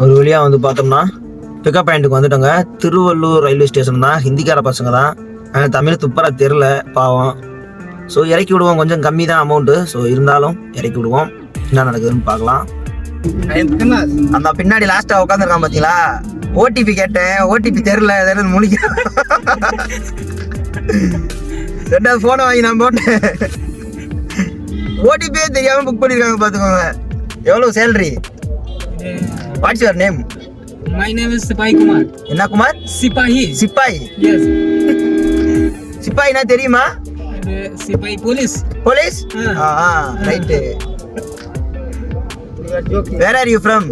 ஒரு வழியாக வந்து பார்த்தோம்னா பிக்கப் பாயிண்ட்டுக்கு வந்துட்டோங்க. திருவள்ளூர் ரயில்வே ஸ்டேஷன் தான். ஹிந்திக்கார பசங்க தான், தமிழ் துப்பரா தெரில பாவம். ஸோ இறக்கி விடுவோம், கொஞ்சம் கம்மி தான் அமௌண்ட்டு. ஸோ இருந்தாலும் இறக்கி விடுவோம், என்ன நடக்குதுன்னு பார்க்கலாம். அந்த பின்னாடி லாஸ்ட்டாக உட்காந்துருக்கான் பார்த்தீங்களா, ஓடிபி கேட்டேன், ஓடிபி தெரில, எதாவது முழிக்க. ரெண்டாவது ஃபோனை வாங்கி நான் போட்டேன், ஓடிபியே தெரியாமல் புக் பண்ணியிருக்காங்க பார்த்துக்கோங்க. எவ்வளோ salary? What's your name? My name is Sipahi Kumar. என்ன குமார்? Sipahi. சிப்பாய். Yes. சிப்பாய்னா தெரியுமா? Sipahi police. Police? Right. Where are you from?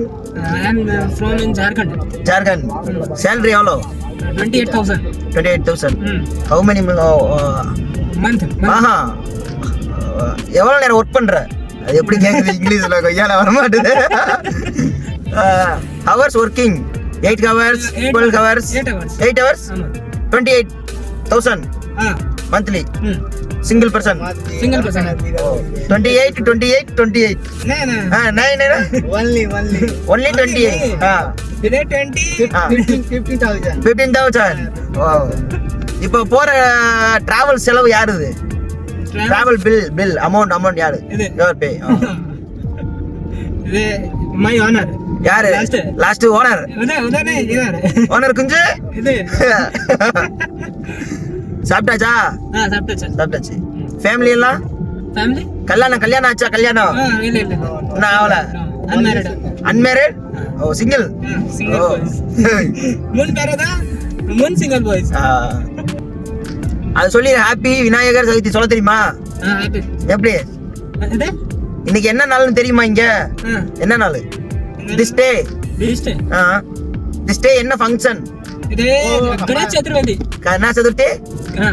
I am from in Jharkhand. Jharkhand. Salary எவ்வளோ? 28,000. 28,000. How many Month. ஆஹா, எவ்வளோ நேரம் ஒர்க் பண்ற? அது எப்படி கேட்குது இங்கிலீஷ்ல, கொய்யால வர மாட்டுது. Hours working? 8 hours, 12 hours, 8 hours, 28,000 monthly. Single person. Single person. 28. No. Only 28. Today 20. 15,000. இப்போ போற டிராவல் செலவு யாருது? டிராவல் பில் அமௌண்ட் யாரு? யுவர் பே. இது my honor. யாரு? Last owner. ஓனர் குஞ்சு. இது சாப்பிட்டாச்சா? சாப்பிட்டாச்சு. ஃபேமிலி எல்லாம்? ஃபேமிலி கல்யாணம் ஆச்சா? கல்யாணம் இல்ல நான் ஆவல. அன்மேரிட்? ஓ, சிங்கிள். boys. முன் பேரதா முன் சிங்கிள் பாய்ஸ். அது சொல்லி ஹாப்பி விநாயகர் சதுர்த்தி சொல்ல தெரியுமா? ஹாப்பி. எப்படி? இது இன்னைக்கு என்ன நாள்னு தெரியுமா? இங்க என்ன நாள்? திஸ் டே என்ன ஃபங்க்ஷன்? இது கணேஷ் சதுர்த்தி. என்ன சதுர்த்தி?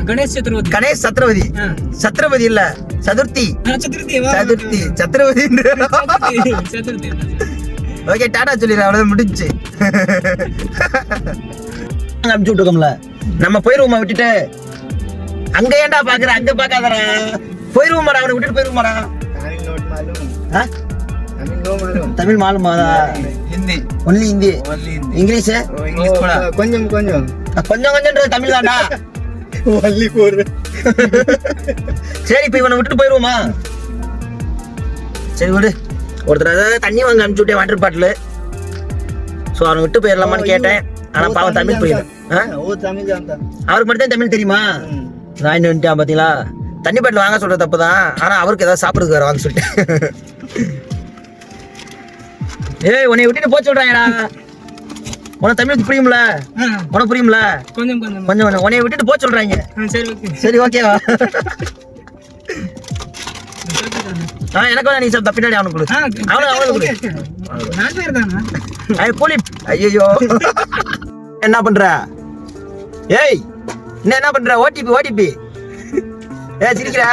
கணேஷ் சதுர்த்தி. கணேஷ் சத்ரவதி. சத்ரவதி இல்ல, சதுர்த்தி. சத்ரவதி. ஓகே, டாடா சொல்லிடுறேன், அவ்வளவுதான், முடிஞ்சு. அனுப்பிச்சு விட்டுருக்கோம்ல, நம்ம போயிருவோமா விட்டுட்டு? அங்க ஏன்டா பாக்குற, அங்க பாக்காதடா, போயிருவோமாடா, அவனை விட்டுட்டு போயிருவோமாடா. தமிழ் மாலுமா? ஹிந்தி. ஒன்லி ஹிந்தி. இங்கிலீஷ் கொஞ்சம் தமிழ் தான்டா. சரி, இப்ப இவனை விட்டுட்டு போயிருவோமா? சரி விடு. ஒருத்தர் தண்ணி வாங்க அனுப்பிச்சு விட்டேன், வாட்டர் பாட்டில். ஸோ அவனை விட்டு போயிடலாமான்னு கேட்டேன். ஆனா பாவம் தமிழ் புரியல. அவருக்கு மட்டும் தான் தமிழ் தெரியுமா? நான் வந்துட்டான் பாத்தீங்களா. தண்ணி பாட்டில் வாங்க சொல்ற தப்பு தான், ஆனா அவருக்கு ஏதாவது சாப்பிடுறதுக்கு வேற வாங்க சொல்லிட்டு. ஏய், உன்னை விட்டுட்டு போக சொல்றாங்கடா. உனக்கு தமிழுக்கு புரியும்ல? உனக்கு புரியும்ல? கொஞ்சம் உன்னை விட்டுட்டு போக சொல்றாங்க. சரி, ஓகேவா? எனக்கு வேணா, நீ சாப்பிட்டா பின்னாடி அவனுக்கு ஐயோ. என்ன பண்ற? ஏய், என்ன பண்ற? ஓடிபி ஏ சிரிக்கிற?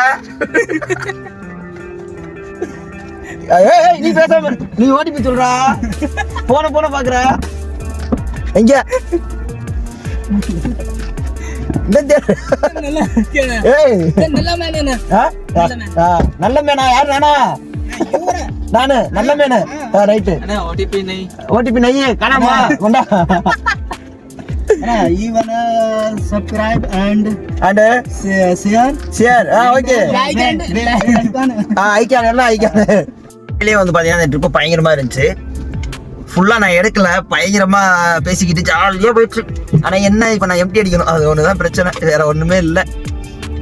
நீ பேசாம, நீ ஓடிபி சொல்றா. போன பாக்குற எங்க? நல்ல மேனா? யாரு? நானு நல்ல மேனு. ரைட்டு. ஓடிபி நெய் காணாமா? கொண்டா. Even subscribe and share. Okay. Icon எல்லாம் ஐக்கான். வெளியே வந்து பாத்தீங்கன்னா இந்த ட்ரிப்பு பயங்கரமா இருந்துச்சு. ஃபுல்லா நான் எடுக்கல, பயங்கரமா பேசிக்கிட்டு ஜாலியா போயிடுச்சு. ஆனா என்ன, இப்ப நான் எம்டி அடிக்கணும், அது ஒண்ணுதான் பிரச்சனை, வேற ஒண்ணுமே இல்லை.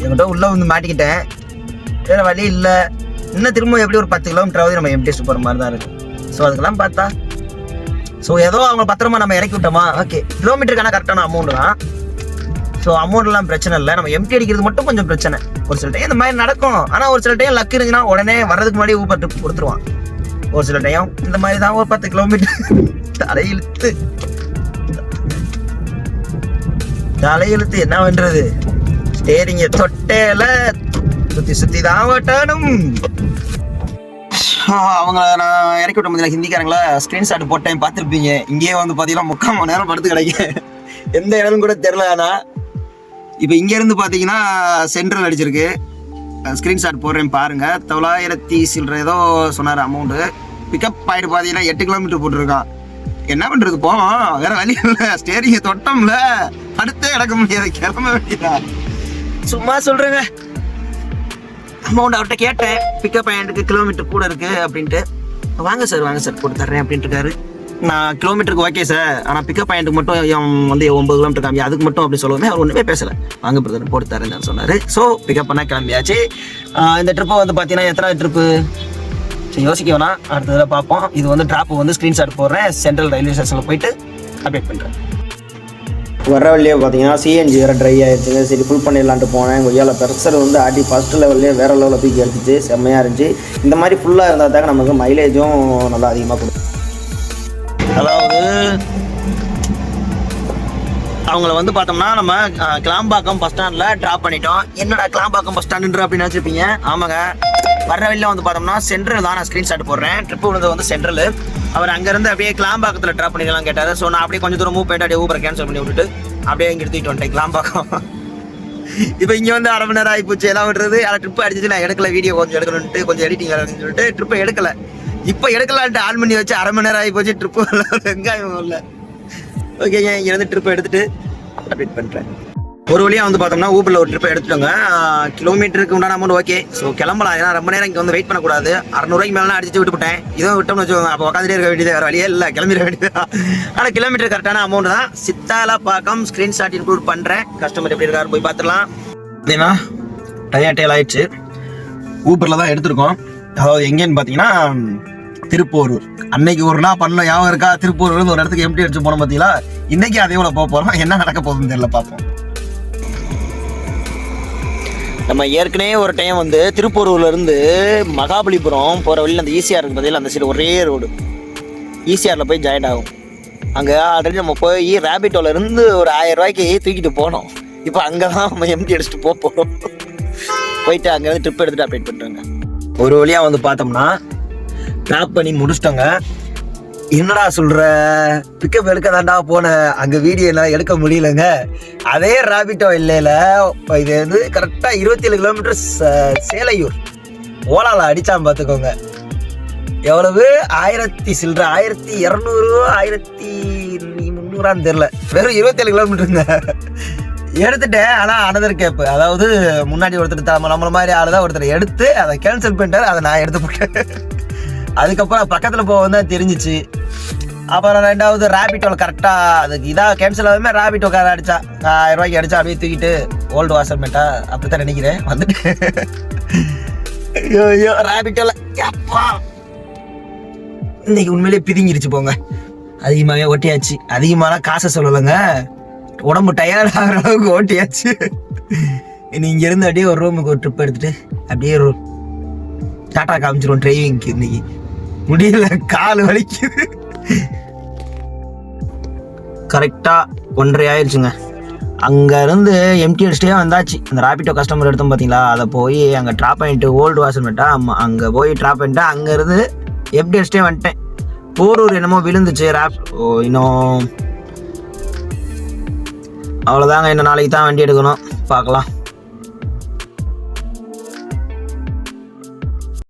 என்கிட்ட உள்ள வந்து மாட்டிக்கிட்டேன், வேற வழி இல்லை. இன்னும் திரும்ப எப்படி ஒரு 10 கிலோமீட்டராவது நம்ம எம்டி போற மாதிரி தான் இருக்கு. ஸோ அதுக்கெல்லாம் பார்த்தா, ஸோ ஏதோ அவங்க பத்திரமா நம்ம இறக்கி விட்டோமா, ஓகே. கிலோமீட்டருக்கான கரெக்டான அமௌண்ட் தான். ஸோ அமௌண்ட்லாம் பிரச்சனை இல்லை, நம்ம எம்டி அடிக்கிறது மட்டும் கொஞ்சம் பிரச்சனை. ஒரு சில டைம் இந்த மாதிரி நடக்கும், ஆனால் ஒரு சில டைம் லக் இருந்துச்சுன்னா உடனே வர்றதுக்கு முன்னாடி ஊபர் ட்ரிப் கொடுத்துருவான். ஒரு சில டைம் இந்த மாதிரி தான் ஒரு 10 கிலோமீட்டர் தலையிழுத்து என்ன பண்றது, ஸ்டேரிங்க தொட்டையில சுத்தி தான் ஓட்டணும். அவங்க நான் இறக்கி விட்ட முடியல, ஹிந்திக்காரங்கள ஸ்கிரீன்ஷாட் போட்டேன், பார்த்துருப்பீங்க. இங்கேயே வந்து பார்த்தீங்கன்னா 3/4 மணி நேரம் படுத்து கிடைக்கும், எந்த இடம்னு கூட தெரில. ஆனால் இப்போ இங்கேருந்து பார்த்தீங்கன்னா சென்ட்ரல் அடிச்சிருக்கு. ஸ்க்ரீன்ஷாட் போடுறேன் பாருங்க. 900 சில்லற ஏதோ சொன்னார் அமௌண்ட்டு. பிக்கப் பாயிண்ட் பார்த்தீங்கன்னா 8 கிலோமீட்டர் போட்டிருக்கான். என்ன பண்றது போவோம், வேற வழி இல்லை. ஸ்டேரிங்க தொட்டோம்ல, அடுத்தே இடக்க முடியாது, கிளம்ப வேண்டியதா. சும்மா சொல்றேங்க. அமௌண்ட் அவர்கிட்ட கேட்டேன், பிக்கப் பாயிண்ட்டுக்கு கிலோமீட்டர் கூட இருக்கு அப்படின்ட்டு. வாங்க சார் போட்டு தர்றேன் அப்படின்ட்டு இருக்காரு. நான் கிலோமீட்டருக்கு ஓகே சார், ஆனால் பிக்கப் பாயிண்ட்டுக்கு மட்டும் வந்து 9 கிலோமீட்டர் காமி, அதுக்கு மட்டும் அப்படி சொல்லுவேன். அவர் ஒன்றுமே பேசலை. வாங்க பிரதர் போட்டு தரேன்னு சொன்னார். ஸோ பிக்கப் பண்ணால் கிளம்பியாச்சு. இந்த ட்ரிப்பை வந்து பார்த்தீங்கன்னா எத்தனை ட்ரிப்பு யோசிக்க வேணாம், அடுத்ததில் பார்ப்போம். இது வந்து ட்ராப்பு வந்து ஸ்க்ரீன்ஷாட் போடுறேன், சென்ட்ரல் ரயில்வே ஸ்டேஷனில் போயிட்டு அப்டேட் பண்ணுறேன். வர வழியே பார்த்தீங்கன்னா சிஎன்ஜி வேறு ட்ரை ஆகிடுச்சுங்க. சரி ஃபுல் பண்ணிடலான்ட்டு போனேன். கொய்யால ப்ரெஷர் வந்து ஆட்டி ஃபஸ்ட் லெவல்லே வேறு லெவலில் தூக்கி எடுத்துச்சு, செம்மையாக இருந்துச்சு. இந்த மாதிரி ஃபுல்லாக இருந்தால் தாங்க நமக்கு மைலேஜும் நல்லா அதிகமாக கொடுக்கும். அதாவது அவங்கள வந்து பார்த்தோம்னா நம்ம கிளாம்பாக்கம் பஸ் ஸ்டாண்டில் ட்ராப் பண்ணிட்டோம். என்னடா கிளாம்பாக்கம் பஸ் ஸ்டாண்டுன்ற அப்படின்னு நினச்சிருப்பீங்க. ஆமாங்க, வர வழியில் வந்து பார்த்தோம்னா சென்ட்ரல் தான். நான் ஸ்க்ரீன்ஷாட் போடுறேன். ட்ரிப்பு வந்து சென்ட்ரல். அவர் அங்கேருந்து அப்படியே கிளாம்பாக்கத்தில் ட்ராப் பண்ணிக்கலாம் கேட்டார். ஸோ நான் அப்படியே கொஞ்சம் தூரம் மூவ் பண்ணிட்டு அப்படியே ஊபரை கேன்சல் பண்ணி விட்டுட்டு அப்படியே இங்கே எடுத்துக்கிட்டு வந்துட்டேன் கிளாம்பாக்கம். இப்போ இங்கே வந்து 1/2 மணி நேரம் ஆகிப்போச்சு. எல்லாம் விட்டுறது அதை ட்ரிப்பு அடிச்சிச்சு. நான் எடுக்கல, வீடியோ கொஞ்சம் எடுக்கணுன்ட்டு கொஞ்சம் எடிட்டிங் அப்படின்னு சொல்லிட்டு ட்ரிப்பை எடுக்கலை. இப்போ எடுக்கலான்ட்டு ஆன் பண்ணி வச்சு 1/2 மணி நேரம் ஆகி போச்சு. ட்ரிப்பு வெங்காயம் இல்லை. ஓகேங்க, இங்கேருந்து ட்ரிப்பை எடுத்துகிட்டு அப்டேட் பண்ணுறேன். ஒரு வழியாக வந்து பார்த்தோம்னா ஊபரில் ஒரு ட்ரிப்பை எடுத்துட்டோங்க. கிலோமீட்டருக்கு உண்டான அமௌண்ட் ஓகே. ஸோ கிளம்பலாம். ஏன்னா ரொம்ப நேரம் இங்கே வந்து வெயிட் பண்ணக்கூடாது. 600 ரூபாய்க்கு மேலே அடிச்சு விட்டுவிட்டேன். இதுவும் விட்டோம்னு வச்சுக்கோங்க, அப்போ உட்காந்துட்டே இருக்க வேண்டியது, வேறு வழியே இல்லை, கிளம்பிட வேண்டியது. ஆனால் கிலோமீட்டர் கரெக்டான அமௌண்ட் தான். சித்தாலப்பாக்கம் ஸ்க்ரீன்ஷாட் இன்க்ளூட் பண்ணுறேன். கஸ்டமர் எப்படி இருக்காரு போய் பார்த்துடலாம். ஏன்னா டயர்டேல் ஆயிடுச்சு. ஊபரில் தான் எடுத்திருக்கோம். அதாவது எங்கேன்னு பார்த்தீங்கன்னா திருப்போரூர். அன்னைக்கு ஒரு நாள் பண்ணோம், ஞாபகம் இருக்கா? திருப்போரூர் ஒரு இடத்துக்கு எம்டி அடிச்சு போனோம் பார்த்தீங்களா? இன்னைக்கு அதே போல போக போகிறோம். என்ன நடக்க போகுதுன்னு தெரியல, பார்ப்போம். நம்ம ஏற்கனவே ஒரு டைம் வந்து திருப்பூரூர்லேருந்து மகாபலிபுரம் போகிற வழியில் அந்த ஈசிஆர் இருக்குது பார்த்தீங்களா, அந்த சைடு ஒரே ரோடு. ஈசிஆரில் போய் ஜாயின் ஆகும். அங்கே ஆல்ரெடி நம்ம போய் ரேபிட்டோலேருந்து ஒரு 1000 ரூபாய்க்கு தூக்கிட்டு போனோம். இப்போ அங்கே தான் நம்ம எம்டி அடிச்சுட்டு போகிறோம். போயிட்டு அங்கேருந்து ட்ரிப் எடுத்துகிட்டு அப்டேட் பண்ணுறாங்க. ஒரு வழியாக வந்து பார்த்தோம்னா ட்ராப் பண்ணி முடிச்சிட்டோங்க. என்னடா சொல்கிற, பிக்கப் எடுக்க தாண்டா போனேன், அங்கே வீடியோ எல்லாம் எடுக்க முடியலங்க. அதே ரேபிட்டோ இல்லையில இது வந்து கரெக்டாக 27 கிலோமீட்டர் சேலையூர் ஓலாவில் அடித்தான் பார்த்துக்கோங்க. எவ்வளவு? 1000 சில்லற, 1200 1300 தெரில, வெறும் 27 கிலோமீட்டருங்க. எடுத்துட்டேன். ஆனால் அனதர் கேப்பு, அதாவது முன்னாடி ஒருத்தர் நம்மள மாதிரி ஆள் தான் ஒருத்தர் எடுத்து அதை கேன்சல் பண்ணிட்டார். அதை நான் எடுத்து போட்டேன். அதுக்கப்புறம் பக்கத்தில் போக தான் தெரிஞ்சிச்சு. அப்புறம் ரெண்டாவது ரேபிட்டோவில் கரெக்டாக அதுக்கு இதாக கேன்சல் ஆகாம ரேபிட்டோ காரை அடித்தா 1000 ரூபாய்க்கு அடித்தா அப்படியே தூக்கிட்டு ஓல்டு வாசர்மேட்டா அப்படி தான் நினைக்கிறேன் வந்துட்டு. ஐயோ ரேபிட்டோவில் அப்பா இன்னைக்கு உண்மையிலே பிதுங்கிருச்சு போங்க. அதிகமாகவே ஓட்டியாச்சு. அதிகமான காசை சொல்லலைங்க, உடம்பு டயர்ட் ஆகிற அளவுக்கு ஓட்டியாச்சு. இனி இங்கேருந்து அப்படியே ஒரு ரூமுக்கு ஒரு ட்ரிப் எடுத்துட்டு அப்படியே டாட்டா காமிச்சிருவோம் டிரைவிங்க்கு. இன்னைக்கு முடியல, கால் வலிக்குது. கரெக்டாக 1:30 ஆயிடுச்சுங்க. அங்கேருந்து எம்டி அடிச்சிட்டே வந்தாச்சு. அந்த ரேபிட்டோ கஸ்டமர் எடுத்தோம் பார்த்தீங்களா, அதை போய் அங்கே ட்ராப் பண்ணிட்டு ஓல்டு வாசல்மேட்டா அங்கே போய் ட்ராப் பண்ணிட்டு அங்கேருந்து எம்டி அடிச்சிட்டே வந்துட்டேன். போரூர் என்னமோ விழுந்துச்சு ரேப். இன்னும் அவ்வளோதாங்க. இன்னும் நாளைக்கு தான் வண்டி எடுக்கணும், பார்க்கலாம்.